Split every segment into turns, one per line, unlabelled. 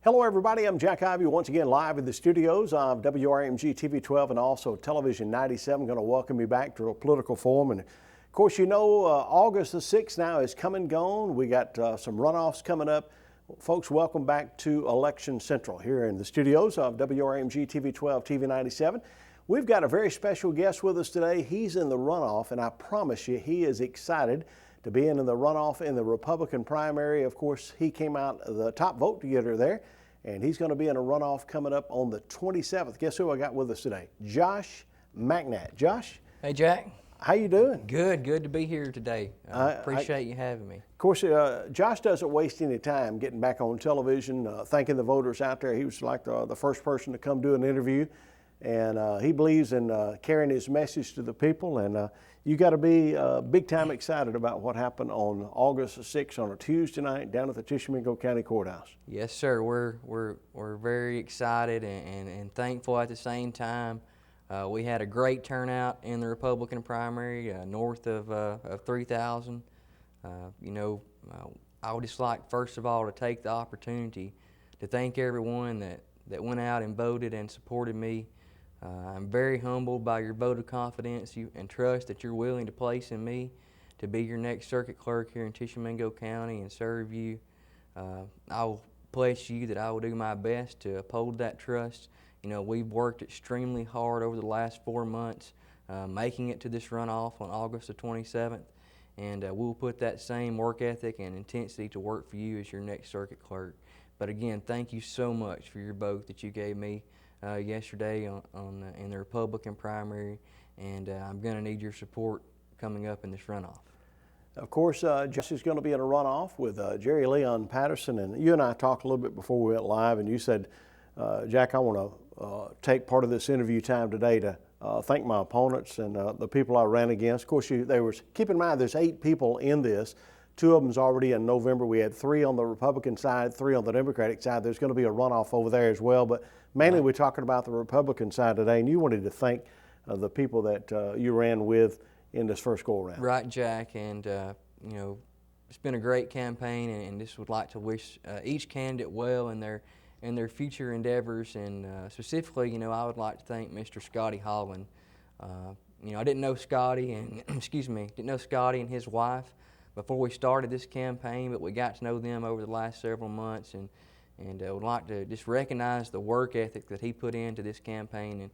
Hello everybody, I'm Jack Ivey once again live in the studios of WRMG-TV-12 and also Television 97. Going to welcome you back to a political forum. And of course, you know, August the 6th now is come and gone. We got some runoffs coming up. Folks, welcome back to Election Central here in the studios of WRMG-TV-12, TV 97. We've got a very special guest with us today. He's in the runoff, and I promise you he is excited to be in the runoff in the Republican primary. Of course, he came out the top vote getter there, and he's going to be in a runoff coming up on the 27th. Guess who I got with us today? Josh McNatt. Josh?
Hey, Jack.
How you doing?
Good to be here today. Appreciate you having me.
Of course, Josh doesn't waste any time getting back on television, thanking the voters out there. He was like the first person to come do an interview, and he believes in carrying his message to the people. And you got to be big time excited about what happened on August the 6th on a Tuesday night down at the Tishomingo County Courthouse. Yes,
sir. We're very excited and thankful at the same time. We had a great turnout in the Republican primary, north of 3,000. You know, I would just like, first of all, to take the opportunity to thank everyone that went out and voted and supported me. I'm very humbled by your vote of confidence and trust that you're willing to place in me to be your next circuit clerk here in Tishomingo County and serve you. I will pledge you that I will do my best to uphold that trust. You know, we've worked extremely hard over the last 4 months, making it to this runoff on August the 27th, and we'll put that same work ethic and intensity to work for you as your next circuit clerk. But again, thank you so much for your vote that you gave me yesterday in the Republican primary, and I'm going to need your support coming up in this runoff.
Of course, Josh is going to be in a runoff with Jerry Leon Patterson, and you and I talked a little bit before we went live, and you said, Jack, I want to take part of this interview time today to thank my opponents and the people I ran against. Of course, keep in mind there's 8 people in this. 2 of them's already in November. We had 3 on the Republican side, 3 on the Democratic side. There's going to be a runoff over there as well, but mainly we're talking about the Republican side today, and you wanted to thank the people that you ran with in this first go-around.
Right, Jack, and you know, it's been a great campaign, and just would like to wish each candidate well in their future endeavors, and specifically, you know, I would like to thank Mr. Scotty Holland. You know, I didn't know Scotty and didn't know Scotty and his wife before we started this campaign, but we got to know them over the last several months, and would like to just recognize the work ethic that he put into this campaign,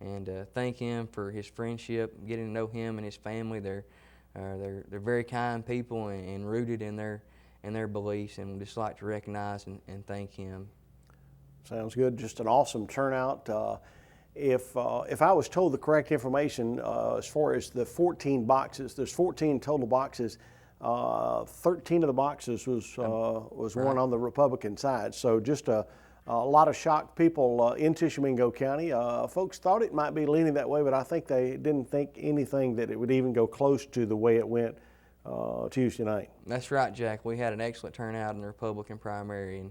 and thank him for his friendship, getting to know him and his family. They're very kind people and rooted in their beliefs, and we'd just like to recognize and thank him.
Sounds good. Just an awesome turnout. If I was told the correct information as far as the 14 boxes, there's 14 total boxes. 13 of the boxes was won on the Republican side. So just a lot of shocked people in Tishomingo County. Folks thought it might be leaning that way, but I think they didn't think anything that it would even go close to the way it went Tuesday night.
That's right, Jack. We had an excellent turnout in the Republican primary, and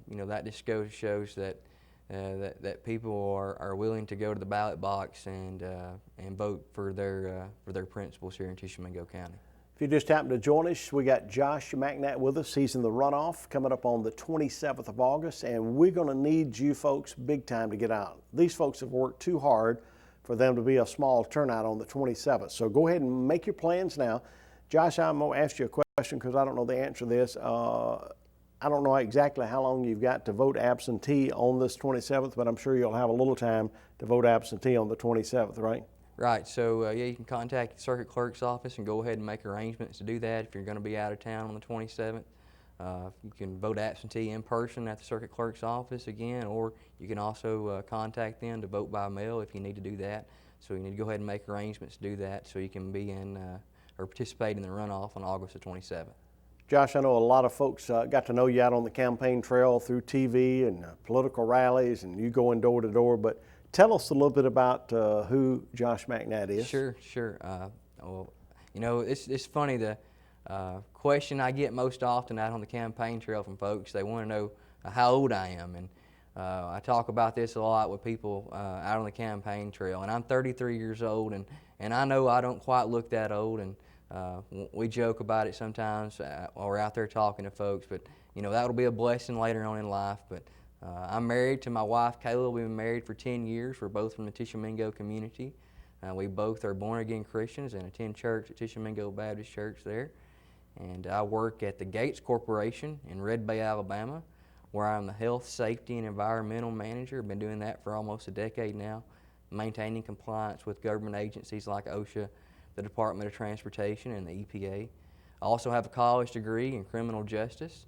you know, that just shows that that people are willing to go to the ballot box and vote for their principles here in Tishomingo County.
If you just happen to join us, we got Josh McNatt with us. He's in the runoff coming up on the 27th of August, and we're going to need you folks big time to get out. These folks have worked too hard for them to be a small turnout on the 27th. So go ahead and make your plans now. Josh, I'm going to ask you a question because I don't know the answer to this. I don't know exactly how long you've got to vote absentee on this 27th, but I'm sure you'll have a little time to vote absentee on the 27th, right?
Right. So, yeah, you can contact the circuit clerk's office and go ahead and make arrangements to do that if you're going to be out of town on the 27th. You can vote absentee in person at the circuit clerk's office again, or you can also contact them to vote by mail if you need to do that. So you need to go ahead and make arrangements to do that so you can be in or participate in the runoff on August the 27th.
Josh, I know a lot of folks got to know you out on the campaign trail through TV and political rallies, and you going door to door, but tell us a little bit about who Josh McNatt is.
Sure. Well, you know, it's funny, the question I get most often out on the campaign trail from folks, they want to know how old I am, and I talk about this a lot with people out on the campaign trail, and I'm 33 years old, and I know I don't quite look that old, and we joke about it sometimes while we're out there talking to folks, but you know, that'll be a blessing later on in life. But I'm married to my wife, Kayla. We've been married for 10 years. We're both from the Tishomingo community. We both are born-again Christians and attend church at Tishomingo Baptist Church there. And I work at the Gates Corporation in Red Bay, Alabama, where I'm the Health, Safety, and Environmental Manager. I've been doing that for almost a decade now, maintaining compliance with government agencies like OSHA, the Department of Transportation, and the EPA. I also have a college degree in criminal justice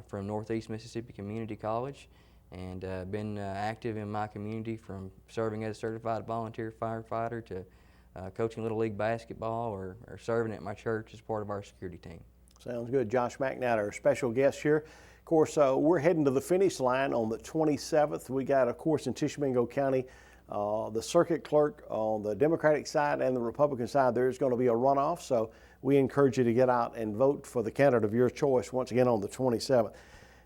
from Northeast Mississippi Community College, and been active in my community from serving as a certified volunteer firefighter to coaching Little League basketball or serving at my church as part of our security team.
Sounds good. Josh McNatt, our special guest here. Of course, we're heading to the finish line on the 27th. We got, of course, in Tishomingo County, the circuit clerk on the Democratic side and the Republican side, there's going to be a runoff. So we encourage you to get out and vote for the candidate of your choice once again on the 27th.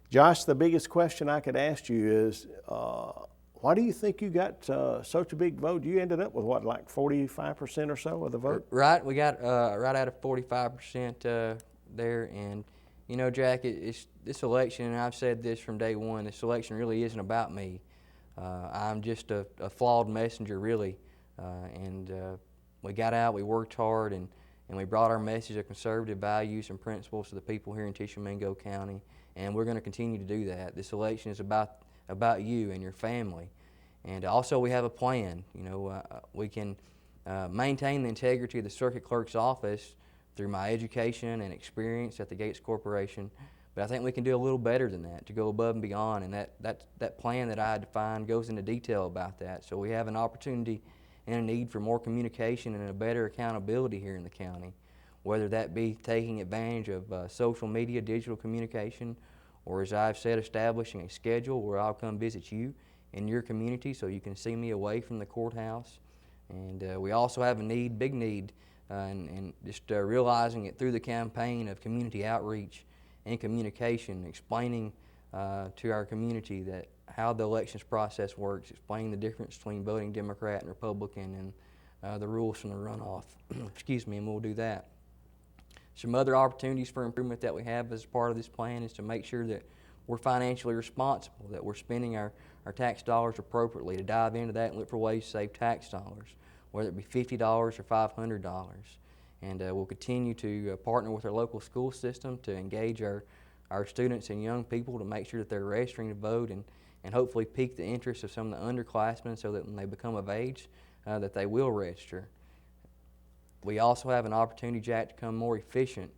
Josh, the biggest question I could ask you is, why do you think you got such a big vote? You ended up with what, like 45% or so of the vote?
Right, we got right at a 45% there. And you know, Jack, it's this election, and I've said this from day one, this election really isn't about me. I'm just a flawed messenger, really. We got out, we worked hard, and we brought our message of conservative values and principles to the people here in Tishomingo County, and we're going to continue to do that. This election is about you and your family. And also we have a plan. You know, we can maintain the integrity of the circuit clerk's office through my education and experience at the Gates Corporation, but I think we can do a little better than that, to go above and beyond, and that plan that I defined goes into detail about that. So we have an opportunity and a need for more communication and a better accountability here in the county, whether that be taking advantage of social media, digital communication, or as I've said, establishing a schedule where I'll come visit you in your community so you can see me away from the courthouse. And we also have a need, big need, and just realizing it through the campaign of community outreach and communication, explaining to our community that how the elections process works, explaining the difference between voting Democrat and Republican, and the rules from the runoff. Excuse me, and we'll do that. Some other opportunities for improvement that we have as part of this plan is to make sure that we're financially responsible, that we're spending our tax dollars appropriately, to dive into that and look for ways to save tax dollars, whether it be $50 or $500. And we'll continue to partner with our local school system to engage our students and young people to make sure that they're registering to vote, and hopefully pique the interest of some of the underclassmen so that when they become of age, that they will register. We also have an opportunity, Jack, to become more efficient.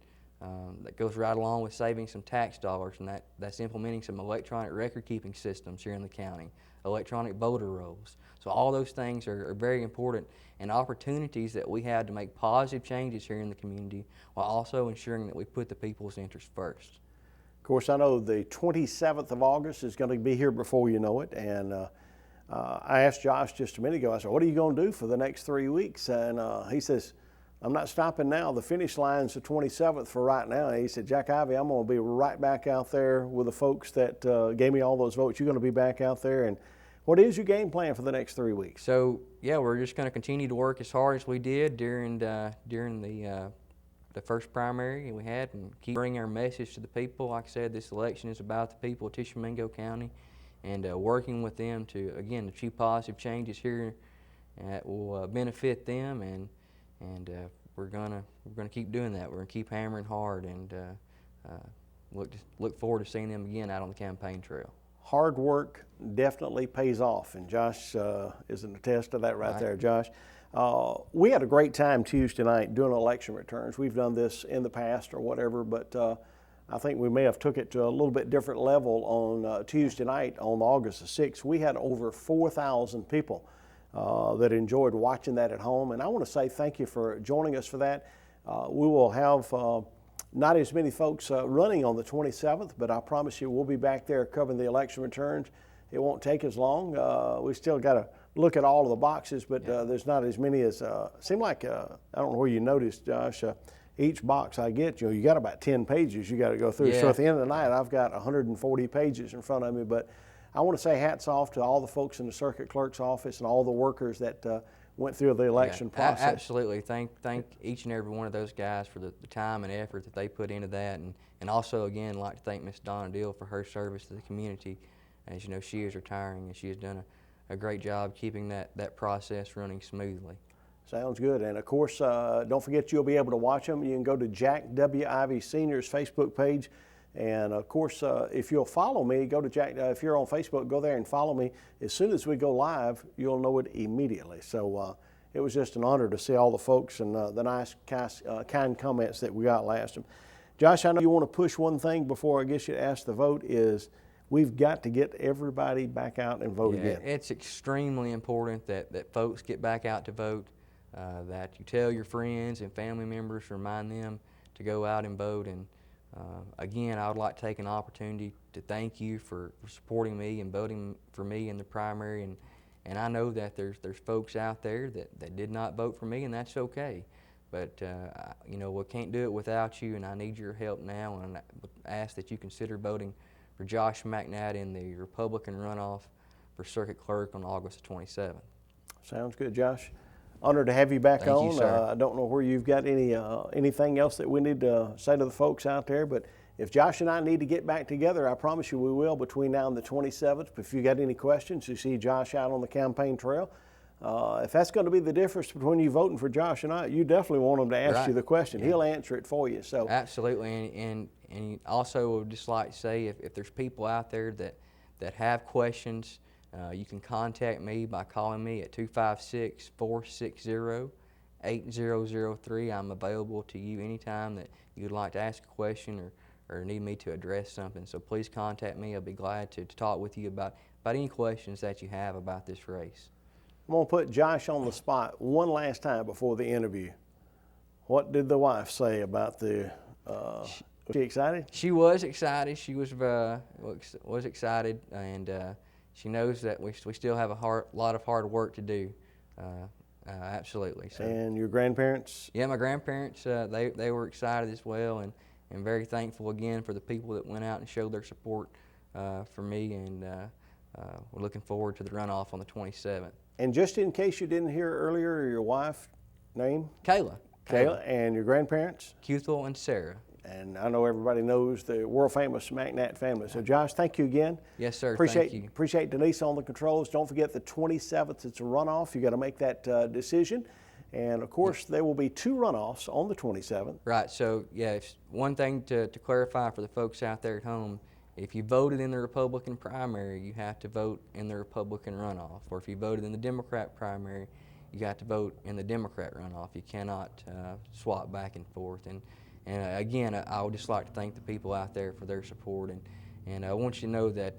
That goes right along with saving some tax dollars, and that's implementing some electronic record-keeping systems here in the county, electronic voter rolls. So all those things are very important, and opportunities that we have to make positive changes here in the community while also ensuring that we put the people's interests first.
Of course, I know the 27th of August is going to be here before you know it, and I asked Josh just a minute ago, I said, what are you going to do for the next 3 weeks? And he says, I'm not stopping now. The finish line's the 27th for right now. And he said, Jack Ivey, I'm going to be right back out there with the folks that gave me all those votes. You're going to be back out there. And what is your game plan for the next 3 weeks?
So, yeah, we're just going to continue to work as hard as we did during the first primary we had, and keep bringing our message to the people. Like I said, this election is about the people of Tishomingo County, and working with them to, again, achieve positive changes here that will benefit them, and we're gonna keep doing that. We're gonna keep hammering hard, and look forward to seeing them again out on the campaign trail.
Hard work definitely pays off, and Josh is an attest to that right there, Josh. We had a great time Tuesday night doing election returns. We've done this in the past or whatever, but I think we may have took it to a little bit different level on Tuesday night on August the 6th. We had over 4,000 people that enjoyed watching that at home, and I want to say thank you for joining us for that. We will have not as many folks running on the 27th, but I promise you we'll be back there covering the election returns. It won't take as long. We still got to look at all of the boxes, but there's not as many as seem like I don't know where you noticed, Josh. Each box I get, you got about 10 pages you got to go through.
Yeah.
So at the end of the night, I've got 140 pages in front of me. But I want to say hats off to all the folks in the circuit clerk's office and all the workers that went through the election process.
Absolutely. Thank each and every one of those guys for the time and effort that they put into that, and also again like to thank Miss Donna Deal for her service to the community. As you know, she is retiring and she has done a great job keeping that process running smoothly.
Sounds good. And of course, don't forget you'll be able to watch them. You can go to Jack W. Ivy Sr.'s Facebook page. And of course, if you'll follow me, go to Jack, if you're on Facebook, go there and follow me. As soon as we go live, you'll know it immediately. So it was just an honor to see all the folks and the nice, kind comments that we got last time. Josh, I know you want to push one thing before I guess you ask the vote is we've got to get everybody back out and vote again.
It's extremely important that folks get back out to vote. That you tell your friends and family members, remind them to go out and vote. And again, I would like to take an opportunity to thank you for supporting me and voting for me in the primary. And I know that there's folks out there that did not vote for me, and that's okay. But you know, we can't do it without you, and I need your help now. And I ask that you consider voting for Josh McNatt in the Republican runoff for circuit clerk on August 27th.
Sounds good, Josh. Honored to have you back
Thank
on.
you, sir.
I don't know where you've got anything else that we need to say to the folks out there, but if Josh and I need to get back together, I promise you we will between now and the 27th. If you got any questions, you see Josh out on the campaign trail. If that's going to be the difference between you voting for Josh and I, you definitely want him to ask you the question. Yeah. He'll answer it for you. So
absolutely, and also would just like to say if there's people out there that have questions, you can contact me by calling me at 256-460-8003. I'm available to you anytime that you'd like to ask a question or need me to address something. So please contact me. I'll be glad to talk with you about any questions that you have about this race.
I'm going to put Josh on the spot one last time before the interview. What did the wife say about the, was she excited?
She was excited. She was excited, and she knows that we still have a lot of hard work to do. Absolutely. So,
and your grandparents?
Yeah, my grandparents, they were excited as well, and very thankful again for the people that went out and showed their support for me, and we're looking forward to the runoff on the 27th.
And just in case you didn't hear earlier, your wife's name?
Kayla.
And your grandparents?
Cuthel and Sarah.
And I know everybody knows the world-famous McNatt family. So, Josh, thank you again.
Yes, sir.
Thank
you.
Appreciate Denise on the controls. Don't forget the 27th, it's a runoff. You got to make that decision. And, of course, there will be 2 runoffs on the 27th.
Right. So, yeah, one thing to clarify for the folks out there at home, if you voted in the Republican primary, you have to vote in the Republican runoff. Or if you voted in the Democrat primary, you got to vote in the Democrat runoff. You cannot swap back and forth. And again, I would just like to thank the people out there for their support. And I want you to know that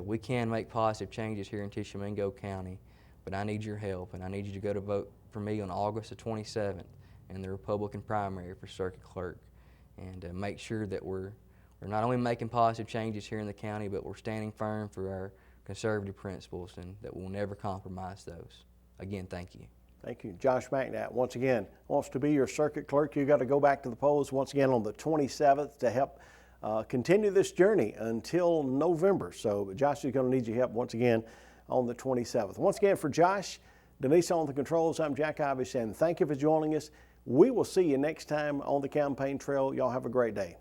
we can make positive changes here in Tishomingo County, but I need your help, and I need you to go to vote for me on August the 27th in the Republican primary for circuit clerk, and make sure that we're not only making positive changes here in the county, but we're standing firm for our conservative principles, and that we'll never compromise those. Again, thank you.
Thank you. Josh McNatt, once again, wants to be your circuit clerk. You got to go back to the polls once again on the 27th to help continue this journey until November. So Josh is going to need your help once again on the 27th. Once again, for Josh, Denise on the controls, I'm Jack Ivy saying thank you for joining us. We will see you next time on the campaign trail. Y'all have a great day.